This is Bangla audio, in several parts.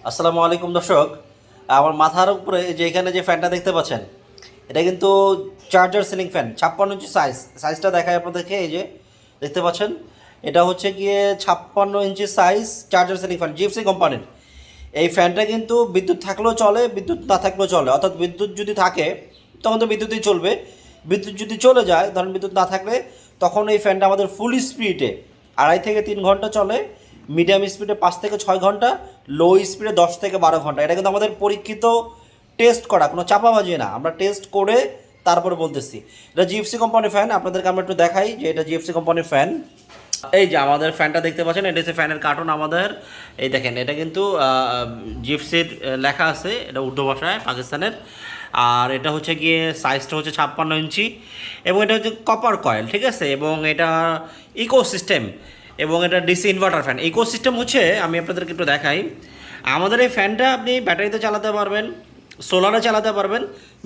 আসসালামু আলাইকুম দর্শক। আমার মাথার উপরে যে এখানে যে ফ্যানটা দেখতে পাচ্ছেন, এটা কিন্তু চার্জার সিলিং ফ্যান, 56 ইঞ্চি সাইজটা দেখায় আপনাদেরকে। এই যে দেখতে পাচ্ছেন, এটা হচ্ছে গিয়ে 56 inch size charger ceiling fan, Gypsy কোম্পানির। এই ফ্যানটা কিন্তু বিদ্যুৎ থাকলেও চলে, বিদ্যুৎ না থাকলেও চলে। অর্থাৎ বিদ্যুৎ যদি থাকে তখন তো বিদ্যুৎই চলবে, বিদ্যুৎ যদি চলে যায়, ধরেন বিদ্যুৎ না থাকলে, তখন এই ফ্যানটা আমাদের ফুল স্পিডে 2.5 থেকে 3 ঘন্টা চলে, মিডিয়াম স্পিডে 5 থেকে 6 ঘন্টা, লো স্পিডে 10 থেকে 12 ঘন্টা। এটা কিন্তু আমাদের পরীক্ষিত, টেস্ট করা, কোনো চাপাবাজি না, আমরা টেস্ট করে তারপরে বলতেছি। এটা জিএফসি কোম্পানির ফ্যান। আপনাদেরকে আমরা একটু দেখাই যে এটা জিএফসি কোম্পানির ফ্যান। এই যে আমাদের ফ্যানটা দেখতে পাচ্ছেন, এটা হচ্ছে ফ্যানের কার্টুন আমাদের। এই দেখেন, এটা কিন্তু জিপসির লেখা আছে, এটা উর্দু ভাষায়, পাকিস্তানের। আর এটা হচ্ছে গিয়ে সাইজটা হচ্ছে 56 ইঞ্চি, এবং এটা হচ্ছে কপার কয়েল, ঠিক আছে। এবং এটা ইকো সিস্টেম, এবং এটা DC inverter fan. Eco system হচ্ছে, আমি আপনাদেরকে একটু দেখাই। আমাদের এই ফ্যানটা আপনি ব্যাটারিতে চালাতে পারবেন, সোলারে চালাতে পারবেন,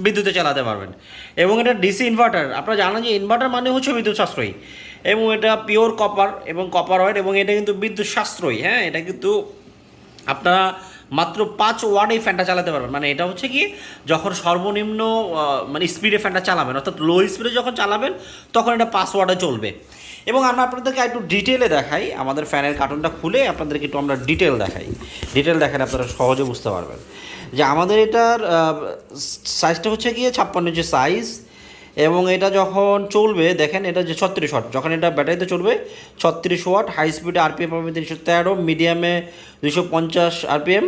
বিদ্যুতে চালাতে পারবেন। এবং এটা ডিসি ইনভার্টার। আপনারা জানেন যে ইনভার্টার মানে হচ্ছে বিদ্যুৎ সাশ্রয়ী, এবং এটা পিওর কপার এবং কপার ওয়েট, এবং এটা কিন্তু বিদ্যুৎ সাশ্রয়ী। হ্যাঁ, এটা কিন্তু আপনারা মাত্র 5 ওয়াট এই ফ্যানটা চালাতে পারবেন। মানে এটা হচ্ছে কি, যখন সর্বনিম্ন মানে স্পিডে ফ্যানটা চালাবেন, অর্থাৎ লো স্পিডে যখন চালাবেন, তখন এটা 5 ওয়াটে চলবে। এবং আমরা আপনাদেরকে একটু ডিটেলে দেখাই, আমাদের ফ্যানের কার্টুনটা খুলে আপনাদেরকে একটু আমরা ডিটেল দেখাই। ডিটেল দেখালে আপনারা সহজে বুঝতে পারবেন যে আমাদের এটার সাইজটা হচ্ছে গিয়ে 56 ইঞ্চি সাইজ। এবং এটা যখন চলবে, দেখেন এটা যে 36 ওয়াট, যখন এটা ব্যাটারিতে চলবে 36 ওয়াট, হাই স্পিডে আরপিএম পাবে 313, মিডিয়ামে 250 আরপিএম,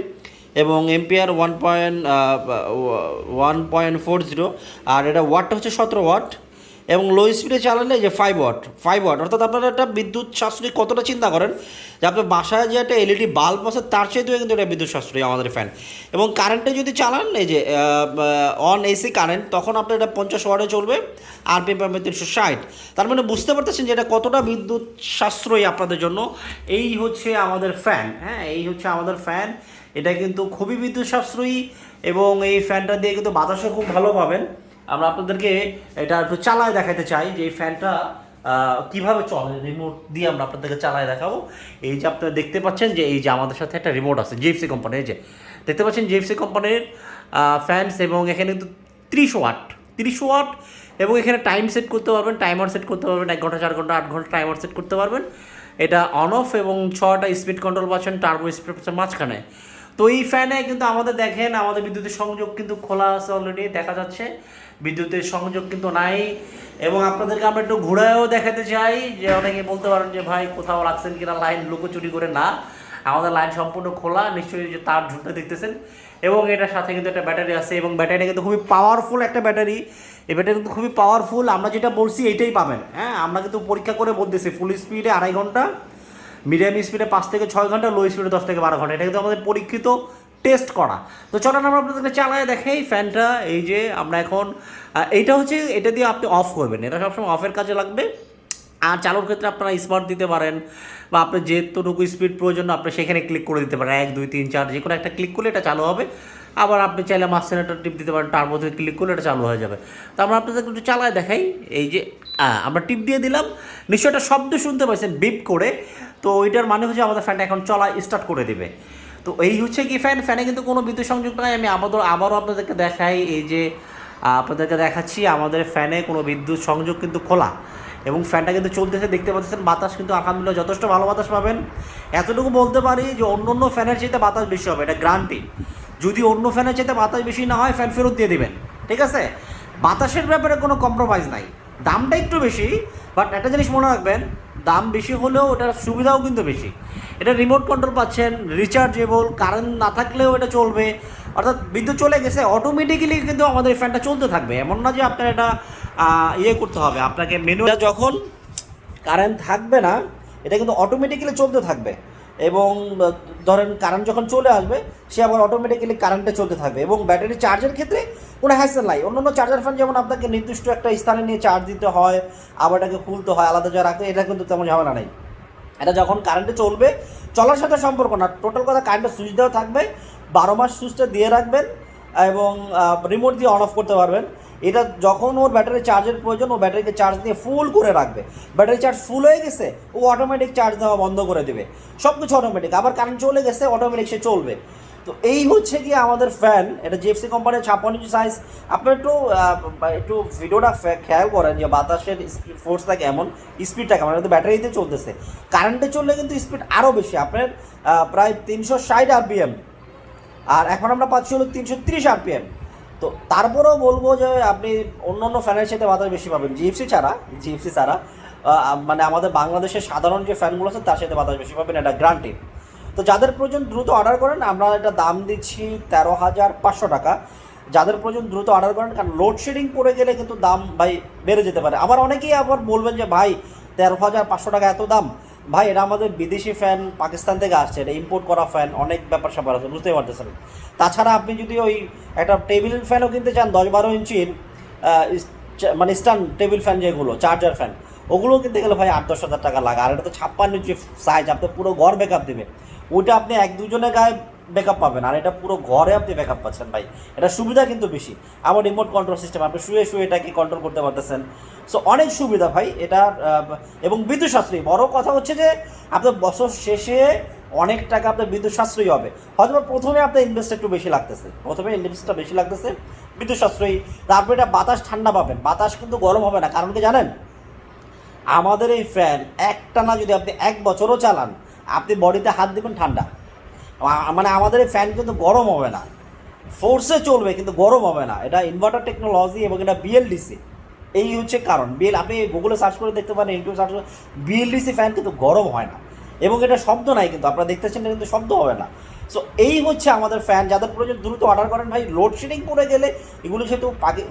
এবং এম্পিয়ার 1.40। আর এটা ওয়াটটা হচ্ছে 17 ওয়াট। এবং লো স্পিডে চালালে যে 5 ওয়াট, অর্থাৎ আপনারা একটা বিদ্যুৎ সাশ্রয়ী কতটা চিন্তা করেন, যে আপনার বাসায় যে একটা এলইডি বাল্ব আছে তার চাইতেও কিন্তু এটা বিদ্যুৎ সাশ্রয়ী আমাদের ফ্যান। এবং কারেন্টে যদি চালান, এই যে অন এসি কারেন্ট, তখন আপনার এটা 50 ওয়াটে চলবে, আরপিএম পাবে 360। তার মানে বুঝতে পারতেছেন যে এটা কতটা বিদ্যুৎ সাশ্রয়ী আপনাদের জন্য। এই হচ্ছে আমাদের ফ্যান। হ্যাঁ, এই হচ্ছে আমাদের ফ্যান। এটা কিন্তু খুবই বিদ্যুৎ সাশ্রয়ী, এবং এই ফ্যানটা দিয়ে কিন্তু বাতাসও খুব ভালো পাবেন। আমরা আপনাদেরকে এটা একটু চালায় দেখাতে চাই যে এই ফ্যানটা কীভাবে চলে। রিমোট দিয়ে আমরা আপনাদেরকে চালায় দেখাবো। এই যে আপনারা দেখতে পাচ্ছেন যে এই যে আমাদের সাথে একটা রিমোট আছে জিএফসি কোম্পানির। এই যে দেখতে পাচ্ছেন জিএফসি কোম্পানির ফ্যানস, এবং এখানে কিন্তু 30 ওয়াট, এবং এখানে টাইম সেট করতে পারবেন, টাইমার সেট করতে পারবেন, 1 ঘন্টা, 4 ঘন্টা, 8 ঘন্টা টাইমার সেট করতে পারবেন। এটা অন অফ, এবং 6টা স্পিড কন্ট্রোল পাচ্ছেন, টার্বো স্পিড পাচ্ছেন মাঝখানে। তো এই ফ্যানে কিন্তু আমাদের দেখেন, আমাদের বিদ্যুতের সংযোগ কিন্তু খোলা আছে, অলরেডি দেখা যাচ্ছে বিদ্যুতের সংযোগ কিন্তু নাই। এবং আপনাদেরকে আমরা একটু ঘুরায়ও দেখাতে চাই, যে অনেকে বলতে পারেন যে ভাই কোথাও রাখছেন কিনা লাইন লুকোচুরি করে। না, আমাদের লাইন সম্পূর্ণ খোলা, নিশ্চয়ই যে তার ঝুলতে দেখতেছেন। এবং এটার সাথে কিন্তু একটা ব্যাটারি আছে, এবং ব্যাটারিটা কিন্তু খুবই পাওয়ারফুল একটা ব্যাটারি। এই ব্যাটারি কিন্তু খুবই পাওয়ারফুল, আমরা যেটা বলছি এইটাই পাবেন। হ্যাঁ, আমরা কিন্তু পরীক্ষা করে বলতেছি, ফুল স্পিডে 2.5 ঘন্টা, মিডিয়াম স্পিডে 5 থেকে 6 ঘন্টা, লো স্পিডে 10 থেকে 12 ঘন্টা। এটা কিন্তু আমাদের পরীক্ষিত, টেস্ট করা। তো চলেন আমরা আপনাদেরকে চালায় দেখাই ফ্যানটা। এই যে আমরা এখন এইটা হচ্ছে, এটা দিয়ে আপনি অফ করবেন, এটা সবসময় অফের কাজে লাগবে। আর চালুর ক্ষেত্রে আপনারা স্মার্ট দিতে পারেন, বা আপনার যেতটুকু স্পিড প্রয়োজন আপনি সেখানে ক্লিক করে দিতে পারেন, 1 2 3 4 যে কোনো একটা ক্লিক করলে এটা চালু হবে। আবার আপনি চাইলে মাঝখানেটা টিপ দিতে পারেন, তার মধ্যে ক্লিক করলে এটা চালু হয়ে যাবে। তো আমরা আপনাদের একটু চালায় দেখাই। এই যে আমরা টিপ দিয়ে দিলাম, নিশ্চয়ই একটা শব্দ শুনতে পাচ্ছেন বিপ করে। তো ওইটার মানে হচ্ছে আমাদের ফ্যানটা এখন চলা স্টার্ট করে দেবে। তো এই হচ্ছে কি ফ্যানে কিন্তু কোনো বিদ্যুৎ সংযোগ নাই। আমি আবারও আপনাদেরকে দেখাই, এই যে আপনাদেরকে দেখাচ্ছি, আমাদের ফ্যানে কোনো বিদ্যুৎ সংযোগ কিন্তু খোলা, এবং ফ্যানটা কিন্তু চলতেছে, দেখতে পাচ্ছেন। বাতাস কিন্তু আলহামদুলিল্লাহ যথেষ্ট ভালো বাতাস পাবেন। এতটুকু বলতে পারি যে অন্য ফ্যানের চাইতে বাতাস বেশি হবে, এটা গ্যারান্টি। যদি অন্য ফ্যানের চাইতে বাতাস বেশি না হয়, ফ্যান ফেরত দিয়ে দেবেন, ঠিক আছে। বাতাসের ব্যাপারে কোনো কম্প্রোমাইজ নাই। দামটা একটু বেশি, বাট একটা জিনিস মনে রাখবেন, দাম বেশি হলেও ওটার সুবিধাও কিন্তু বেশি। এটা রিমোট কন্ট্রোল পাচ্ছেন, রিচার্জেবল, কারেন্ট না থাকলেও এটা চলবে। অর্থাৎ বিদ্যুৎ চলে গেছে, অটোমেটিক্যালি কিন্তু আমাদের ফ্যানটা চলতে থাকবে। এমন না যে আপনার এটা ইয়ে করতে হবে, আপনাকে মেনু, যখন কারেন্ট থাকবে না, এটা কিন্তু অটোমেটিক্যালি চলতে থাকবে। এবং ধরেন কারেন্ট যখন চলে আসবে, সে আবার অটোমেটিক্যালি কারেন্টে চলতে থাকবে। এবং ব্যাটারি চার্জের ক্ষেত্রে কোনো হ্যাসেল নাই। অন্য চার্জার ফ্যান যেমন আপনাকে নির্দিষ্ট একটা স্থানে নিয়ে চার্জ দিতে হয়, আবার এটাকে খুলতে হয়, আলাদা জায়গা রাখতে, এটা কিন্তু তেমন ঝামেলা নেই। এটা যখন কারেন্টে চলবে, চলার সাথে সম্পর্ক না, টোটাল কথা, কারেন্টের সুইচ দেওয়া থাকবে, 12 মাস সুইচটা দিয়ে রাখবেন, এবং রিমোট দিয়ে অন অফ করতে পারবেন। এটা যখন ওর ব্যাটারি চার্জের প্রয়োজন, ও ব্যাটারিকে চার্জ দিয়ে ফুল করে রাখবে। ব্যাটারি চার্জ ফুল হয়ে গেছে, ও অটোমেটিক চার্জ দেওয়া বন্ধ করে দেবে। সব কিছু অটোমেটিক। আবার কারেন্ট চলে গেছে, অটোমেটিক সে চলবে। তো তো এই হচ্ছে কি আমাদের ফ্যান, এটা জিএফসি কোম্পানির 56 ইঞ্চি সাইজ। আপনি একটু ভিডিওটা খেয়াল করেন যে বাতাসের ফোর্সটা কেমন, স্পিডটা কেমন। এটা তো ব্যাটারিতে চলতেছে, কারেন্টে চললে কিন্তু স্পিড আরও বেশি, আপনার প্রায় 360 আরপিএম, আর এখন আমরা পাচ্ছি হলো 330 আরপিএম। তো তারপরেও বলবো যে আপনি অন্য অন্য ফ্যানের সাথে বাতাস বেশি পাবেন জিএফসি ছাড়া মানে আমাদের বাংলাদেশের সাধারণ যে ফ্যানগুলো আছে তার সাথে বাতাস বেশি পাবেন, এটা গ্রান্টেড। তো যাদের প্রয়োজন দ্রুত অর্ডার করেন, আমরা এটা দাম দিচ্ছি 13,500 টাকা। যাদের প্রয়োজন দ্রুত অর্ডার করেন, কারণ লোডশেডিং পড়ে গেলে কিন্তু দাম ভাই বেড়ে যেতে পারে। আবার অনেকেই আবার বলবেন যে ভাই 13,500 টাকা এত দাম। ভাই এটা আমাদের বিদেশি ফ্যান, পাকিস্তান থেকে আসছে, এটা ইম্পোর্ট করা ফ্যান, অনেক ব্যাপার স্যাপার আছে, বুঝতেই পারতেছেন। তাছাড়া আপনি যদি ওই একটা টেবিল ফ্যানও কিনতে চান 10-12 ইঞ্চির, মানে স্ট্যান্ড টেবিল ফ্যান যেগুলো চার্জার ফ্যান, ওগুলো কিনতে গেলে ভাই 8-10 হাজার টাকা লাগে। আর এটা তো 56 ইঞ্চি সাইজ, আপনি পুরো ঘর ব্যাকআপ দেবে। ওইটা আপনি 1-2 জনের গায়ে ব্যাকআপ পাবেন, আর এটা পুরো ঘরে আপনি ব্যাকআপ পাচ্ছেন ভাই। এটা সুবিধা কিন্তু বেশি। আবার রিমোট কন্ট্রোল সিস্টেম, আপনি শুয়ে এটাকে কন্ট্রোল করতে পারতেছেন। সো অনেক সুবিধা ভাই এটা, এবং বিদ্যুৎ সাশ্রয়ী। বড় কথা হচ্ছে যে আপনার বছর শেষে অনেক টাকা আপনার বিদ্যুৎ সাশ্রয়ী হবে। হয়তো প্রথমে আপনার ইনভেস্ট একটু বেশি লাগতেছে, বিদ্যুৎ সাশ্রয়ী। তারপরে এটা বাতাস ঠান্ডা পাবেন, বাতাস কিন্তু গরম হবে না। কারণ কি জানেন, আমাদের এই ফ্যান একটানা যদি আপনি 1 বছরও চালান, আপনি বডিতে হাত দিবেন ঠান্ডা। মানে আমাদের এই ফ্যান কিন্তু গরম হবে না, ফোর্সে চলবে কিন্তু গরম হবে না। এটা ইনভার্টার টেকনোলজি এবং এটা বিএলডিসি। এই হচ্ছে কারণ। আপনি গুগলে সার্চ করে দেখতে পারেন, ইউটিউব সার্চ করে, বিএলডিসি ফ্যান কিন্তু গরম হয় না, এবং এটা শব্দ নাই কিন্তু, আপনারা দেখতেছেন এটা কিন্তু শব্দ হবে না। সো এই হচ্ছে আমাদের ফ্যান। যাদের প্রয়োজন দ্রুত অর্ডার করেন ভাই। লোডশেডিং পড়ে গেলে এগুলো যেহেতু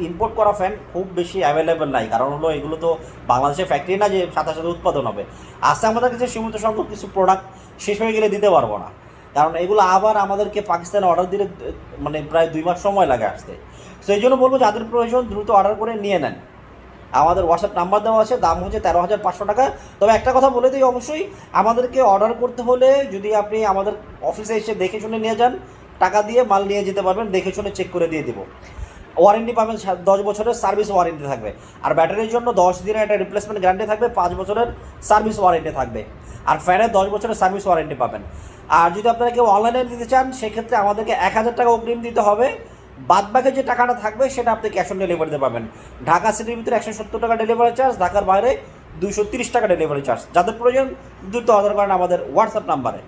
ইম্পোর্ট করা ফ্যান খুব বেশি অ্যাভেলেবেল নাই, কারণ হলো এগুলো তো বাংলাদেশের ফ্যাক্টরি না যে সাথে সাথে উৎপাদন হবে। আসতে আমাদের কাছে সীমিত সংখ্যক কিছু প্রোডাক্ট শেষ হয়ে গেলে দিতে পারবো না, কারণ এগুলো আবার আমাদেরকে পাকিস্তানে অর্ডার দিলে মানে প্রায় 2 মাস সময় লাগে আসতে। সো এই জন্য বলবো যাদের প্রয়োজন দ্রুত অর্ডার করে নিয়ে নেন। আমাদের হোয়াটসঅ্যাপ নাম্বার দেওয়া আছে, দাম হচ্ছে 13,500 টাকা। তবে একটা কথা বলে দিই, অবশ্যই আমাদেরকে অর্ডার করতে হলে যদি আপনি আমাদের অফিসে এসে দেখে শুনে নিয়ে যান, টাকা দিয়ে মাল নিয়ে যেতে পারবেন, দেখে শুনে চেক করে দিয়ে দেবো। ওয়ারেন্টি পাবেন, 10 বছরের সার্ভিস ওয়ারেন্টি থাকবে। আর ব্যাটারির জন্য 10 দিনের একটা রিপ্লেসমেন্ট গ্যারান্টি থাকবে, 5 বছরের সার্ভিস ওয়ারেন্টি থাকবে। আর ফ্যানের 10 বছরের সার্ভিস ওয়ারেন্টি পাবেন। আর যদি আপনারা কেউ অনলাইনে দিতে চান, সেক্ষেত্রে আমাদেরকে 1,000 টাকা অগ্রিম দিতে হবে। বাদবাকি যে টাকাটা থাকবে সেটা আপনি ক্যাশ অন ডেলিভারিতে পাবেন। ঢাকা সিটির ভিতরে 170 টাকা ডেলিভারি চার্জ, ঢাকার বাইরে 230 টাকা ডেলিভারি চার্জ। যাদের প্রয়োজন দ্রুত অর্ডার করেন আমাদের হোয়াটসঅ্যাপ নাম্বারে।